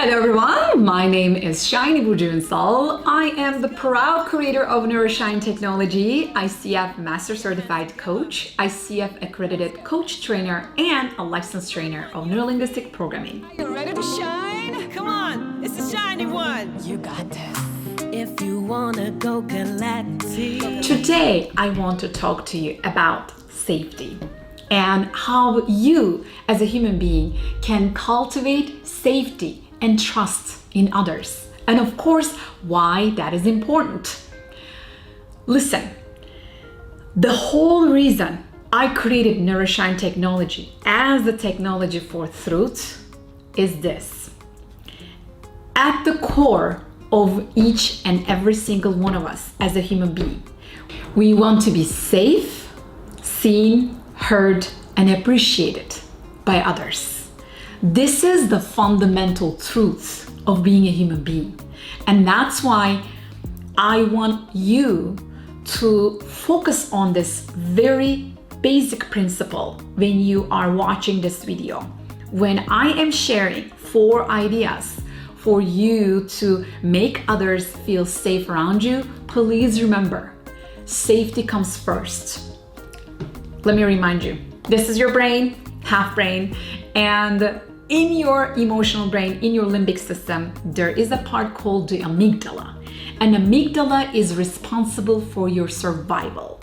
Hello everyone, my name is Shiny Unsal. I am the proud creator of Neuro-Shine Technology, ICF Master Certified Coach, ICF Accredited Coach Trainer, and a licensed trainer of neuro-linguistic programming. You ready to shine? Come on, it's the shiny one. You got this. If you wanna go galactic. Today, I want to talk to you about safety and how you as a human being can cultivate safety and trust in others. And of course, why that is important. Listen, the whole reason I created Neuro-Shine Technology as the technology for truth is this. At the core of each and every single one of us as a human being, we want to be safe, seen, heard, and appreciated by others. This is the fundamental truth of being a human being. And that's why I want you to focus on this very basic principle when you are watching this video. When I am sharing 4 ideas for you to make others feel safe around you, please remember, safety comes first. Let me remind you, this is your brain, half brain, and in your emotional brain, in your limbic system, there is a part called the amygdala. And amygdala is responsible for your survival.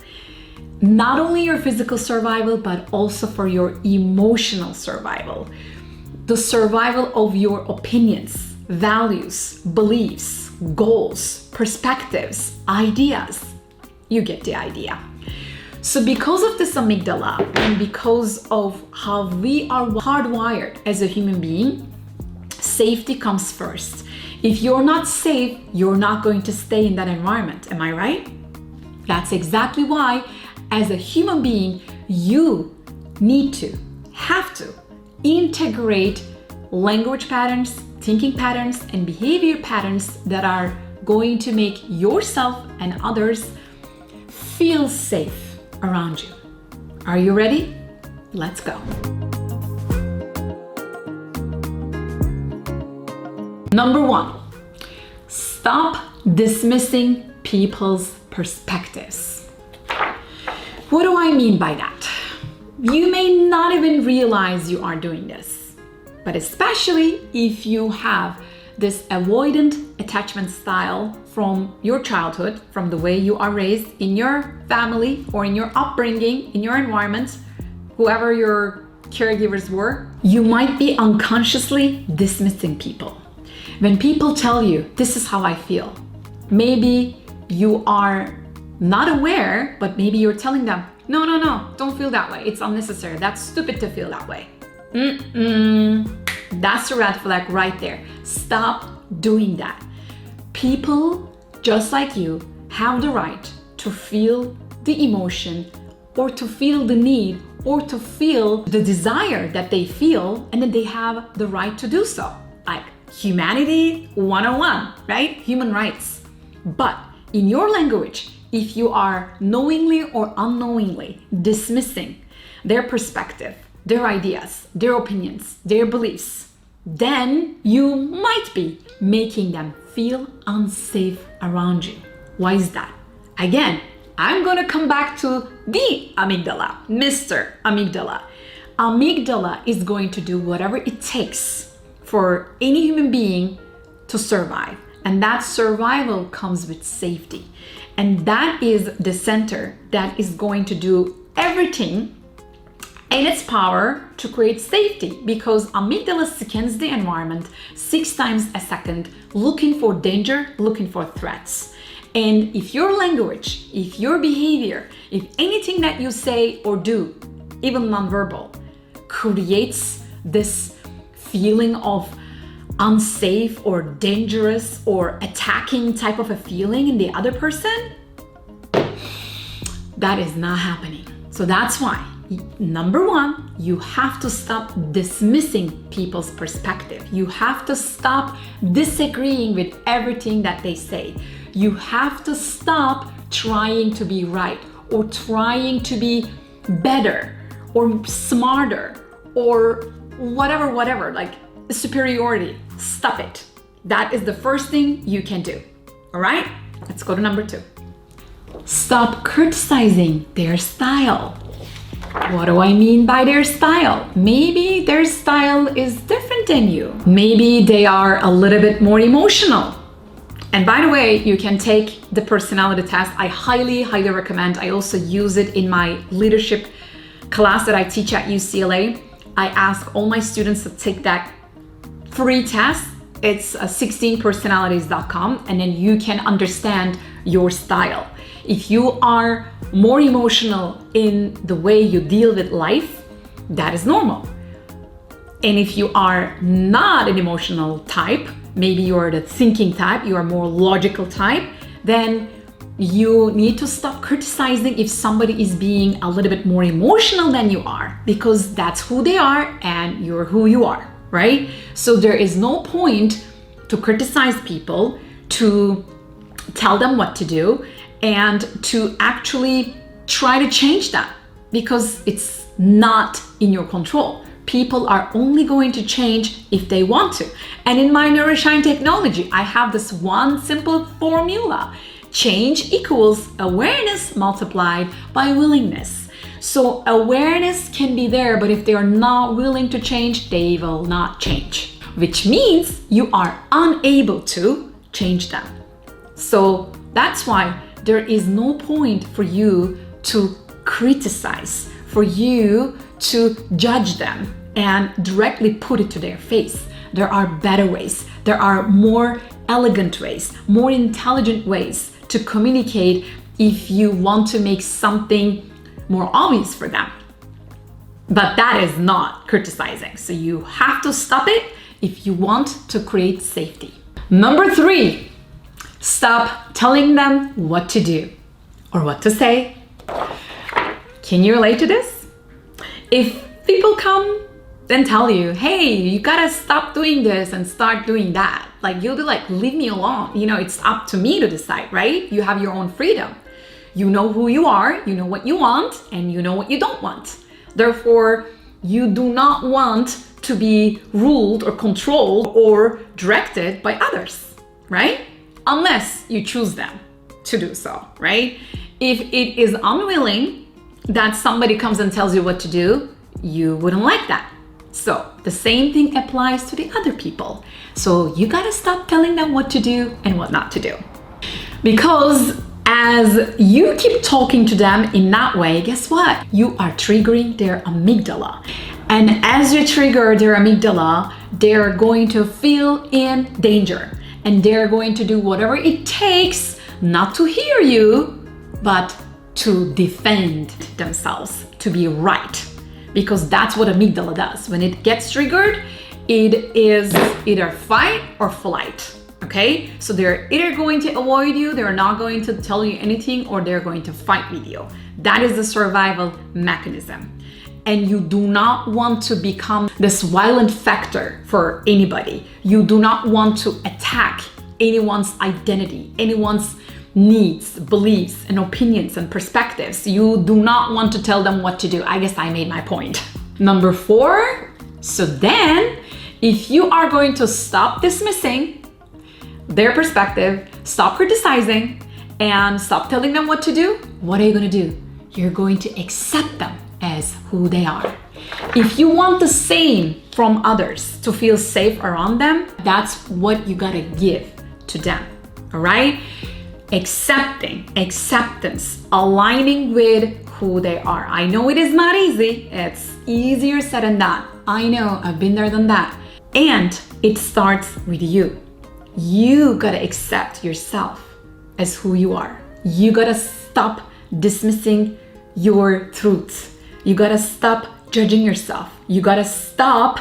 Not only your physical survival, but also for your emotional survival. The survival of your opinions, values, beliefs, goals, perspectives, ideas. You get the idea. So because of this amygdala and because of how we are hardwired as a human being, safety comes first. If you're not safe, you're not going to stay in that environment. Am I right? That's exactly why, as a human being, you need to, have to integrate language patterns, thinking patterns, and behavior patterns that are going to make yourself and others feel safe around you. Are you ready? Let's go. Number 1, stop dismissing people's perspectives. What do I mean by that? You may not even realize you are doing this, but especially if you have this avoidant attachment style from your childhood, from the way you are raised in your family or in your upbringing, in your environment, whoever your caregivers were, you might be unconsciously dismissing people. When people tell you, this is how I feel, maybe you are not aware, but maybe you're telling them, no, don't feel that way. It's unnecessary. That's stupid to feel that way. That's a red flag right there. Stop doing that. People, just like you, have the right to feel the emotion or to feel the need or to feel the desire that they feel, and then they have the right to do so. Like humanity 101, right? Human rights. But in your language, if you are knowingly or unknowingly dismissing their perspective, their ideas, their opinions, their beliefs, then you might be making them feel unsafe around you. Why is that? Again, I'm gonna come back to the amygdala, Mr. Amygdala. Amygdala is going to do whatever it takes for any human being to survive. And that survival comes with safety. And that is the center that is going to do everything in its power to create safety, because amygdala scans the environment 6 times a second, looking for danger, looking for threats. And if your language, if your behavior, if anything that you say or do, even nonverbal, creates this feeling of unsafe or dangerous or attacking type of a feeling in the other person, that is not happening. So that's why, number 1, you have to stop dismissing people's perspective. You have to stop disagreeing with everything that they say. You have to stop trying to be right or trying to be better or smarter or whatever, like superiority. stop it. That is the first thing you can do. All right? Let's go to number 2. Stop criticizing their style. What do I mean by their style? Maybe their style is different than you. Maybe they are a little bit more emotional. And by the way, you can take the personality test. I highly, highly recommend. I also use it in my leadership class that I teach at UCLA. I ask all my students to take that free test. It's 16personalities.com, and then you can understand your style. If you are more emotional in the way you deal with life, that is normal. And if you are not an emotional type, maybe you're the thinking type, you are more logical type, then you need to stop criticizing if somebody is being a little bit more emotional than you are, because that's who they are and you're who you are, right? So there is no point to criticize people, to tell them what to do, and to actually try to change that, because it's not in your control. People are only going to change if they want to. And in my Neuro-Shine Technology, I have this one simple formula. Change equals awareness multiplied by willingness. So awareness can be there, but if they are not willing to change, they will not change, which means you are unable to change them. So that's why there is no point for you to criticize, for you to judge them and directly put it to their face. There are better ways. There are more elegant ways, more intelligent ways to communicate if you want to make something more obvious for them. But that is not criticizing. So you have to stop it if you want to create safety. Number 3, stop telling them what to do or what to say. Can you relate to this? If people come and tell you, hey, you gotta stop doing this and start doing that, like you'll be like, leave me alone. You know, it's up to me to decide, right? You have your own freedom. You know who you are, you know what you want, and you know what you don't want. Therefore, you do not want to be ruled or controlled or directed by others, right? Unless you choose them to do so, right? If it is unwilling that somebody comes and tells you what to do, you wouldn't like that. So the same thing applies to the other people. So you gotta stop telling them what to do and what not to do. Because as you keep talking to them in that way, guess what? You are triggering their amygdala. And as you trigger their amygdala, they're going to feel in danger. And they're going to do whatever it takes not to hear you, but to defend themselves, to be right. Because that's what amygdala does. When it gets triggered, it is either fight or flight. Okay? So they're either going to avoid you, they're not going to tell you anything, or they're going to fight with you. That is the survival mechanism. And you do not want to become this violent factor for anybody. You do not want to attack anyone's identity, anyone's needs, beliefs, and opinions and perspectives. You do not want to tell them what to do. I guess I made my point. Number 4, so then if you are going to stop dismissing their perspective, stop criticizing, and stop telling them what to do, what are you going to do? You're going to accept them as who they are. If you want the same from others, to feel safe around them, that's what you gotta give to them, all right? Acceptance, aligning with who they are. I know it is not easy. It's easier said than done. I know, I've been there than that. And it starts with you. You gotta accept yourself as who you are. You gotta stop dismissing your truths. You gotta stop judging yourself. You gotta stop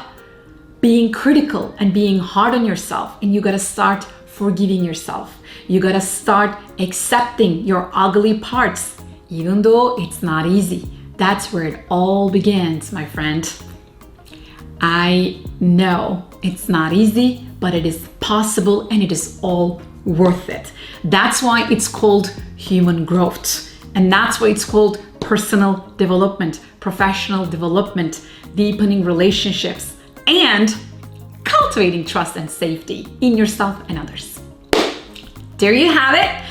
being critical and being hard on yourself. And you gotta start forgiving yourself. You gotta start accepting your ugly parts, even though it's not easy. That's where it all begins, my friend. I know it's not easy, but it is possible and it is all worth it. That's why it's called human growth. And that's why it's called personal development, professional development, deepening relationships, and cultivating trust and safety in yourself and others. There you have it.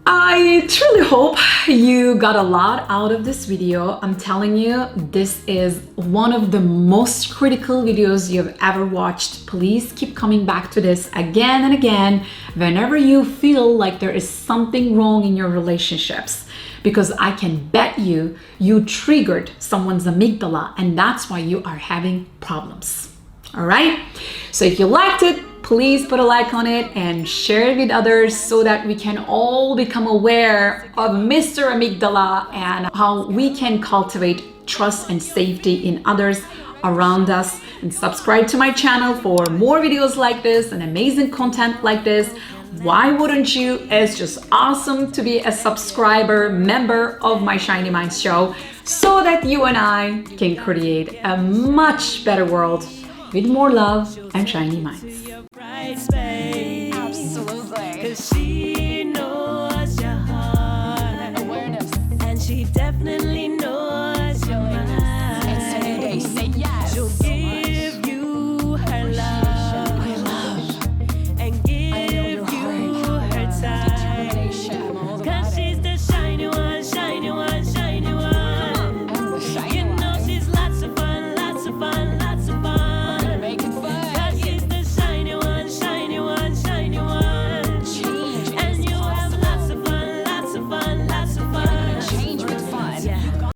I truly hope you got a lot out of this video. I'm telling you, this is one of the most critical videos you've ever watched. Please keep coming back to this again and again whenever you feel like there is something wrong in your relationships, because I can bet you triggered someone's amygdala, and that's why you are having problems. All right? So if you liked it, please put a like on it and share it with others so that we can all become aware of Mr. Amygdala and how we can cultivate trust and safety in others around us. And subscribe to my channel for more videos like this and amazing content like this. Why wouldn't you? It's just awesome to be a subscriber, member of my Shiny Minds show, so that you and I can create a much better world with more love and shiny minds. Absolutely. 'Cause she knows